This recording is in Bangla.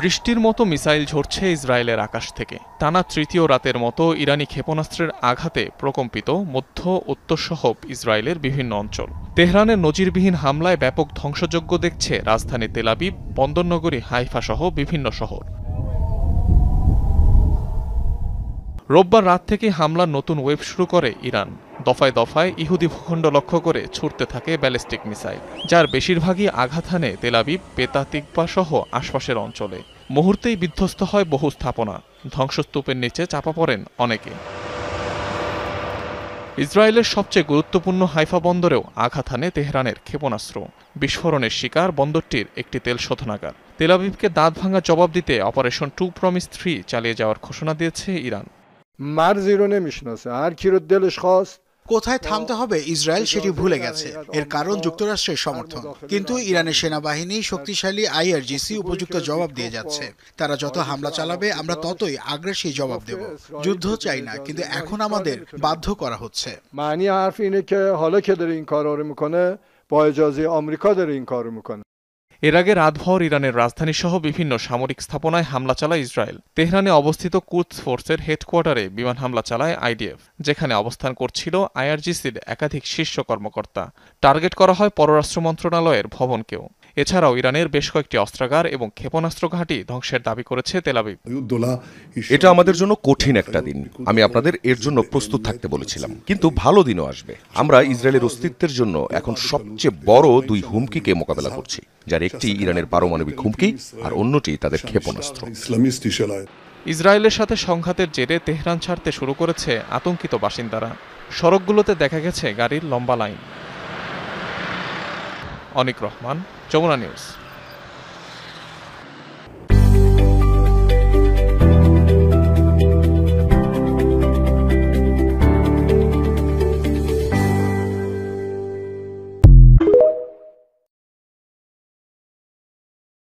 বৃষ্টির মতো মিসাইল ঝরছে ইসরায়েলের আকাশ থেকে। টানা তৃতীয় রাতের মতো ইরানি ক্ষেপণাস্ত্রের আঘাতে প্রকম্পিত মধ্য উত্তরসহ ইসরায়েলের বিভিন্ন অঞ্চল। তেহরানের নজিরবিহীন হামলায় ব্যাপক ধ্বংসযজ্ঞ দেখছে রাজধানী তেল আবিব, বন্দরনগরী হাইফা সহ বিভিন্ন শহর। রোববার রাত থেকে হামলার নতুন ওয়েভ শুরু করে ইরান। দফায় দফায় ইহুদি ভূখণ্ড লক্ষ্য করে ছুটতে থাকে ব্যালিস্টিক মিসাইল, যার বেশিরভাগই আঘাত হানে তেল আবিব, পেতা তিকবা সহ আশপাশের অঞ্চলে। মুহূর্তেই বিধ্বস্ত হয় বহু স্থাপনা, ধ্বংসস্তূপের নিচে চাপা পড়েন অনেকে। ইসরায়েলের সবচেয়ে গুরুত্বপূর্ণ হাইফা বন্দরেও আঘাত হানে তেহরানের ক্ষেপণাস্ত্র। বিস্ফোরণের শিকার বন্দরটির একটি তেল শোধনাগার। তেল আবিবকে দাঁত ভাঙা জবাব দিতে অপারেশন টু প্রমিস 3 চালিয়ে যাওয়ার ঘোষণা দিয়েছে ইরান। কোথায় থামতে হবে ইসরায়েল সেটি ভুলে গেছে। এর কারণ যুক্তরাষ্ট্রের সমর্থন। কিন্তু ইরানের সেনাবাহিনী শক্তিশালী আইআরজিসি উপযুক্ত জবাব দিয়ে যাচ্ছে। তারা যত হামলা চালাবে আমরা ততই আগ্রাসী জবাব দেব। যুদ্ধ চাই না, কিন্তু এখন আমাদের বাধ্য করা হচ্ছে। এর আগে রাতভর ইরানের রাজধানীসহ বিভিন্ন সামরিক স্থাপনায় হামলা চালায় ইসরায়েল। তেহরানে অবস্থিত কুদস ফোর্সের হেডকোয়ার্টারে বিমান হামলা চালায় আইডিএফ, যেখানে অবস্থান করছিল আইআরজিসির একাধিক শীর্ষ কর্মকর্তা। টার্গেট করা হয় পররাষ্ট্র মন্ত্রণালয়ের ভবনকেও। এছাড়াও ইরানের বেশ কয়েকটি অস্ত্রাগার এবং ক্ষেপণাস্ত্র ঘাঁটি ধ্বংসের দাবি করেছে তেল আবিব। এটা আমাদের জন্য কঠিন একটা দিন। আমি আপনাদের এর জন্য প্রস্তুত থাকতে বলেছিলাম, কিন্তু ভালো দিনও আসবে। আমরা ইসরায়েলের অস্তিত্বের জন্য এখন সবচেয়ে বড় দুই হুমকিকে মোকাবেলা করছি, যার একটি ইরানের পারমাণবিক হুমকি আর অন্যটি তাদের ক্ষেপণাস্ত্র। ইসরায়েলের সাথে সংঘাতের জেরে তেহরান ছাড়তে শুরু করেছে আতঙ্কিত বাসিন্দারা। সড়কগুলোতে দেখা গেছে গাড়ির লম্বা লাইন। অনিক রহমান, যমুনা নিউজ।